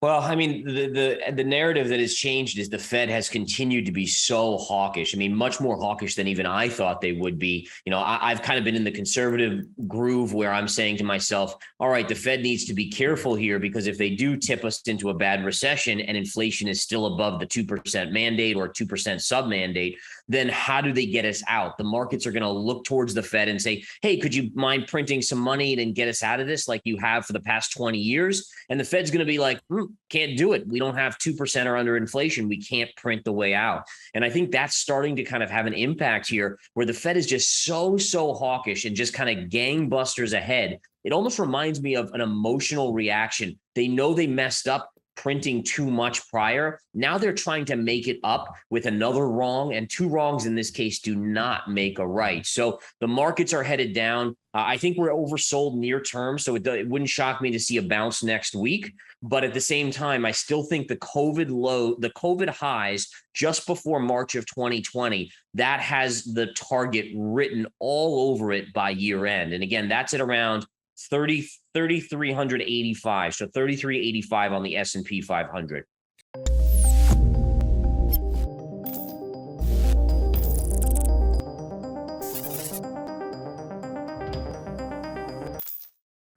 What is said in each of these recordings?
Well, I mean, the narrative that has changed is the Fed has continued to be so hawkish. I mean, much more hawkish than even I thought they would be. I've kind of been in the conservative groove where I'm saying to myself, all right, the Fed needs to be careful here because if they do tip us into a bad recession and inflation is still above the 2% mandate or 2% sub mandate, then how do they get us out? The markets are going to look towards the Fed and say, hey, could you mind printing some money and get us out of this like you have for the past 20 years? And the Fed's going to be like, can't do it. We don't have 2% or under inflation. We can't print the way out. And I think that's starting to kind of have an impact here where the Fed is just so hawkish and just kind of gangbusters ahead. It almost reminds me of an emotional reaction. They know they messed up printing too much prior. Now they're trying to make it up with another wrong, and two wrongs in this case do not make a right. So the markets are headed down. I think we're oversold near term, so it wouldn't shock me to see a bounce next week. But at the same time, I still think the COVID highs just before March of 2020, that has the target written all over it by year end. And again, that's at around 3,385. So 3,385 on the S&P 500.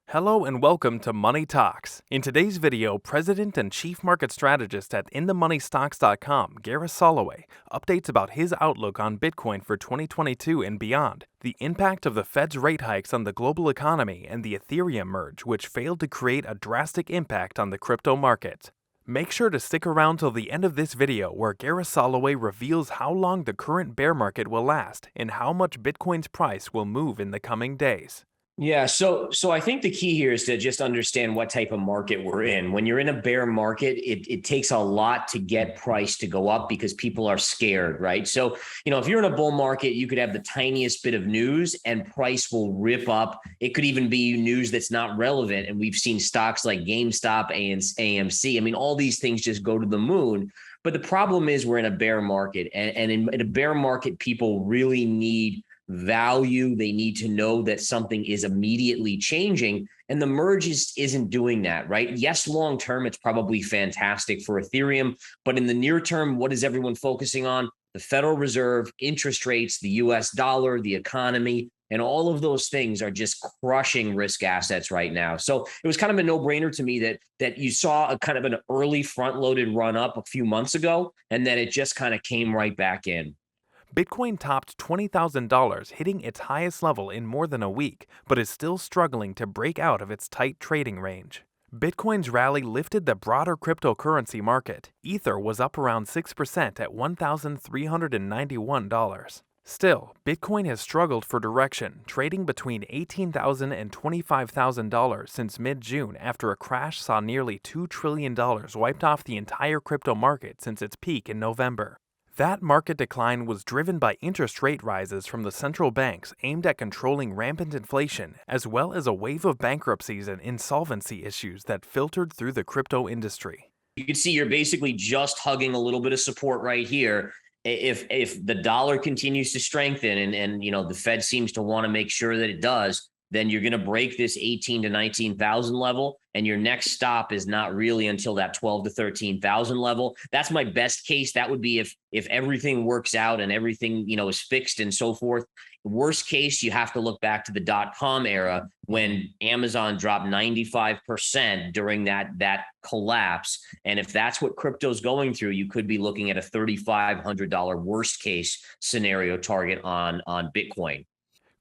Hello and welcome to Money Talks. In today's video, President and Chief Market Strategist at InTheMoneyStocks.com, Gareth Soloway, updates about his outlook on Bitcoin for 2022 and beyond, the impact of the Fed's rate hikes on the global economy, and the Ethereum merge, which failed to create a drastic impact on the crypto market. Make sure to stick around till the end of this video where Gareth Soloway reveals how long the current bear market will last and how much Bitcoin's price will move in the coming days. Yeah, so I think the key here is to just understand what type of market we're in. When you're in a bear market, it takes a lot to get price to go up because people are scared, right? So, if you're in a bull market, you could have the tiniest bit of news and price will rip up. It could even be news that's not relevant. And we've seen stocks like GameStop, AMC. I mean, all these things just go to the moon. But the problem is we're in a bear market, and in a bear market, people really need value. They need to know that something is immediately changing, and the merge isn't doing that, right? Yes, long term, it's probably fantastic for Ethereum, but in the near term, what is everyone focusing on? The Federal Reserve, interest rates, the US dollar, the economy, and all of those things are just crushing risk assets right now. So it was kind of a no-brainer to me that you saw a kind of an early front-loaded run up a few months ago, and then it just kind of came right back in. Bitcoin topped $20,000, hitting its highest level in more than a week, but is still struggling to break out of its tight trading range. Bitcoin's rally lifted the broader cryptocurrency market. Ether was up around 6% at $1,391. Still, Bitcoin has struggled for direction, trading between $18,000 and $25,000 since mid-June after a crash saw nearly $2 trillion wiped off the entire crypto market since its peak in November. That market decline was driven by interest rate rises from the central banks aimed at controlling rampant inflation, as well as a wave of bankruptcies and insolvency issues that filtered through the crypto industry. You can see you're basically just hugging a little bit of support right here. If the dollar continues to strengthen and the Fed seems to want to make sure that it does, then you're going to break this 18 to 19,000 level, and your next stop is not really until that 12 to 13,000 level. That's my best case. That would be if everything works out and everything is fixed and so forth. Worst case, you have to look back to the .com era when Amazon dropped 95% during that collapse. And if that's what crypto's going through, you could be looking at a $3,500 worst case scenario target on Bitcoin.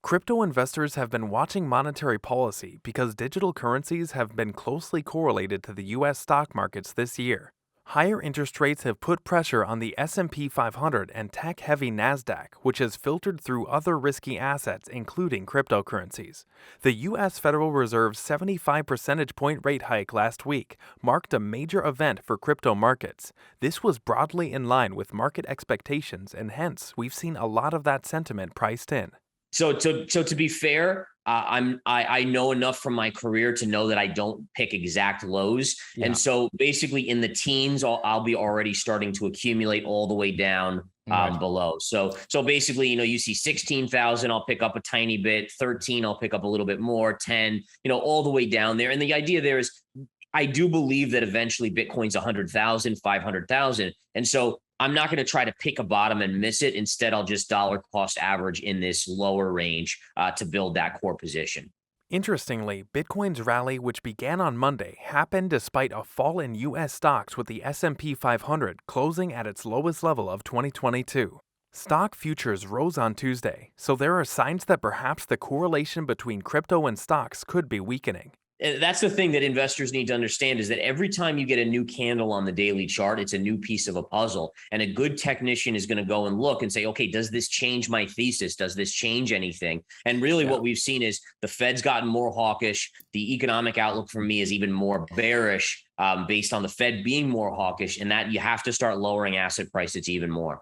Crypto investors have been watching monetary policy because digital currencies have been closely correlated to the U.S. stock markets this year. Higher interest rates have put pressure on the S&P 500 and tech-heavy NASDAQ, which has filtered through other risky assets, including cryptocurrencies. The U.S. Federal Reserve's 75 percentage point rate hike last week marked a major event for crypto markets. This was broadly in line with market expectations, and hence, we've seen a lot of that sentiment priced in. So to be fair, I know enough from my career to know that I don't pick exact lows. Yeah. And so basically in the teens, I'll be already starting to accumulate all the way down below. So basically, you see 16,000, I'll pick up a tiny bit, 13, I'll pick up a little bit more, 10, all the way down there. And the idea there is I do believe that eventually Bitcoin's 100,000, 500,000. And so I'm not going to try to pick a bottom and miss it. Instead, I'll just dollar cost average in this lower range to build that core position. Interestingly, Bitcoin's rally, which began on Monday, happened despite a fall in U.S. stocks with the S&P 500 closing at its lowest level of 2022. Stock futures rose on Tuesday, so there are signs that perhaps the correlation between crypto and stocks could be weakening. And that's the thing that investors need to understand is that every time you get a new candle on the daily chart, it's a new piece of a puzzle. And a good technician is going to go and look and say, okay, does this change my thesis? Does this change anything? And really what we've seen is the Fed's gotten more hawkish. The economic outlook for me is even more bearish based on the Fed being more hawkish, and that you have to start lowering asset prices even more.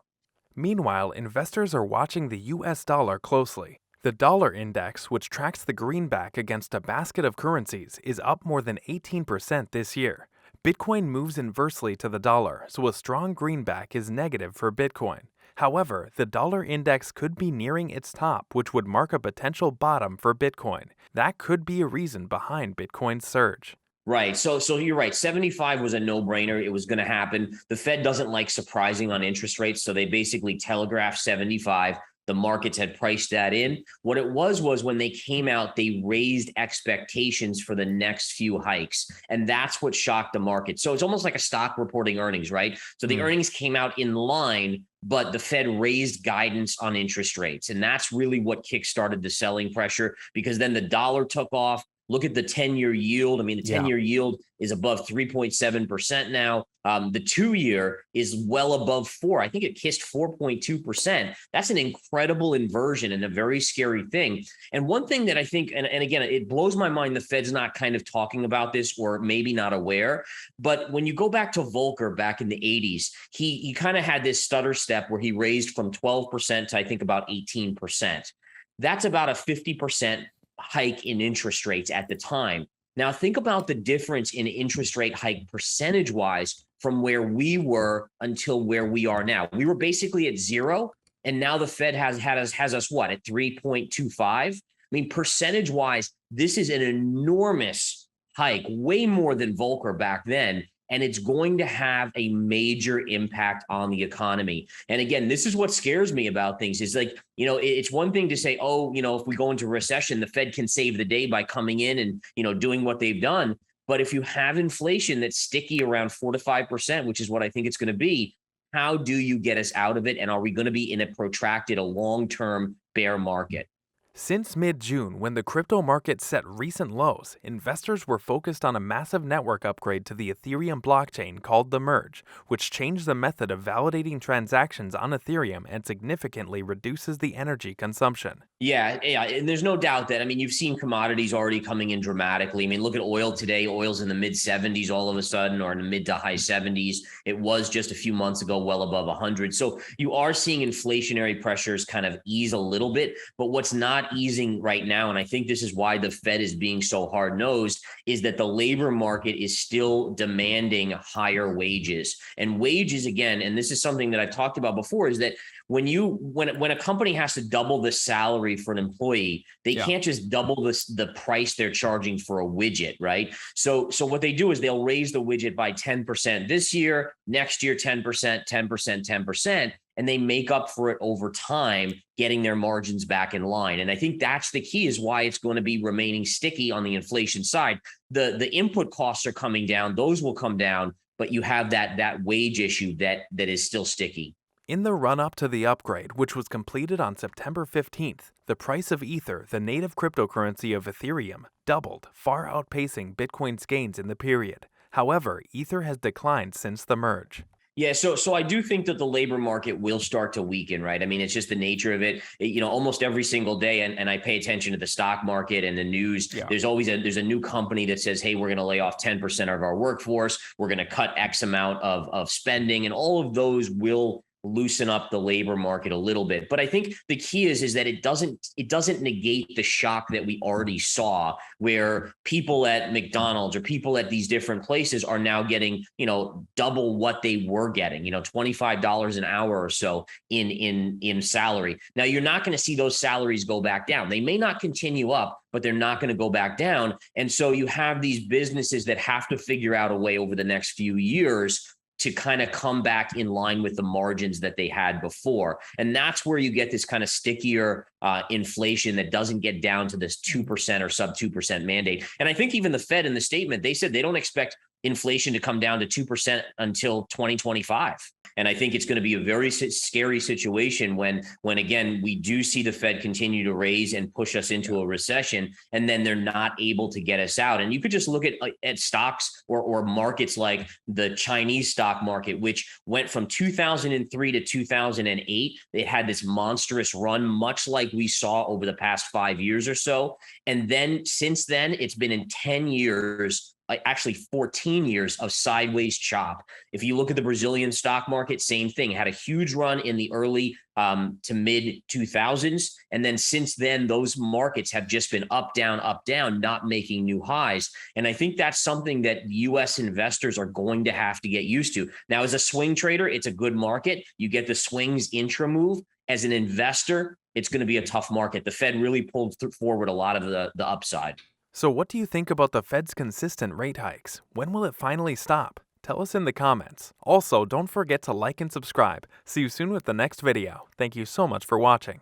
Meanwhile, investors are watching the U.S. dollar closely. The dollar index, which tracks the greenback against a basket of currencies, is up more than 18% this year. Bitcoin moves inversely to the dollar, so a strong greenback is negative for Bitcoin. However, the dollar index could be nearing its top, which would mark a potential bottom for Bitcoin. That could be a reason behind Bitcoin's surge. Right. So you're right. 75 was a no-brainer. It was going to happen. The Fed doesn't like surprising on interest rates, so they basically telegraphed 75. The markets had priced that in. What it was when they came out, they raised expectations for the next few hikes. And that's what shocked the market. So it's almost like a stock reporting earnings, right? So the earnings came out in line, but the Fed raised guidance on interest rates. And that's really what kickstarted the selling pressure, because then the dollar took off. Look at the 10-year yield. I mean, the 10-year yield is above 3.7% now. The 2-year is well above 4. I think it kissed 4.2%. That's an incredible inversion and a very scary thing. And one thing that I think, and again, it blows my mind the Fed's not kind of talking about this, or maybe not aware, but when you go back to Volcker back in the 80s, he kind of had this stutter step where he raised from 12% to I think about 18%. That's about a 50% hike in interest rates at the time. Now, think about the difference in interest rate hike percentage wise from where we were until where we are now. We were basically at 0, and now the Fed has us what, at 3.25? I mean, percentage wise, this is an enormous hike, way more than Volcker back then. And it's going to have a major impact on the economy. And again, this is what scares me about things is like, it's one thing to say, oh, if we go into recession, the Fed can save the day by coming in and, doing what they've done. But if you have inflation that's sticky around 4 to 5%, which is what I think it's going to be, how do you get us out of it? And are we going to be in a long-term bear market? Since mid-June, when the crypto market set recent lows, investors were focused on a massive network upgrade to the Ethereum blockchain called the Merge, which changed the method of validating transactions on Ethereum and significantly reduces the energy consumption. Yeah, and there's no doubt that, I mean, you've seen commodities already coming in dramatically. I mean, look at oil today. Oil's in the mid 70s all of a sudden, or in the mid to high 70s. It was just a few months ago, well above 100. So you are seeing inflationary pressures kind of ease a little bit, but what's not easing right now, and I think this is why the Fed is being so hard-nosed, is that the labor market is still demanding higher wages. And wages, again, and this is something that I've talked about before, is that when a company has to double the salary for an employee, they can't just double the price they're charging for a widget, right? So what they do is they'll raise the widget by 10% this year, next year 10%, 10%, 10%, and they make up for it over time, getting their margins back in line. And I think that's the key, is why it's going to be remaining sticky on the inflation side. The input costs are coming down; those will come down, but you have that wage issue that is still sticky. In the run-up to the upgrade, which was completed on September 15th, the price of Ether, the native cryptocurrency of Ethereum, doubled, far outpacing Bitcoin's gains in the period. However, Ether has declined since the merge. Yeah, so I do think that the labor market will start to weaken, right? I mean, it's just the nature of it. Almost every single day, and I pay attention to the stock market and the news. Yeah. There's a new company that says, hey, we're going to lay off 10% of our workforce. We're going to cut X amount of spending, and all of those will loosen up the labor market a little bit. But I think the key is that it doesn't negate the shock that we already saw, where people at McDonald's or people at these different places are now getting, double what they were getting, $25 an hour or so in salary. Now you're not going to see those salaries go back down. They may not continue up, but they're not going to go back down. And so you have these businesses that have to figure out a way over the next few years to kind of come back in line with the margins that they had before. And that's where you get this kind of stickier inflation that doesn't get down to this 2% or sub 2% mandate. And I think even the Fed in the statement, they said they don't expect inflation to come down to 2% until 2025. And I think it's going to be a very scary situation when again, we do see the Fed continue to raise and push us into a recession, and then they're not able to get us out. And you could just look at stocks or markets like the Chinese stock market, which went from 2003 to 2008. They had this monstrous run, much like we saw over the past 5 years or so. And then since then, it's been in 10 years, actually 14 years of sideways chop. If you look at the Brazilian stock market, same thing, had a huge run in the early to mid 2000s. And then since then, those markets have just been up, down, not making new highs. And I think that's something that US investors are going to have to get used to. Now, as a swing trader, it's a good market. You get the swings intra move. As an investor, it's going to be a tough market. The Fed really pulled forward a lot of the upside. So what do you think about the Fed's consistent rate hikes? When will it finally stop? Tell us in the comments. Also, don't forget to like and subscribe. See you soon with the next video. Thank you so much for watching.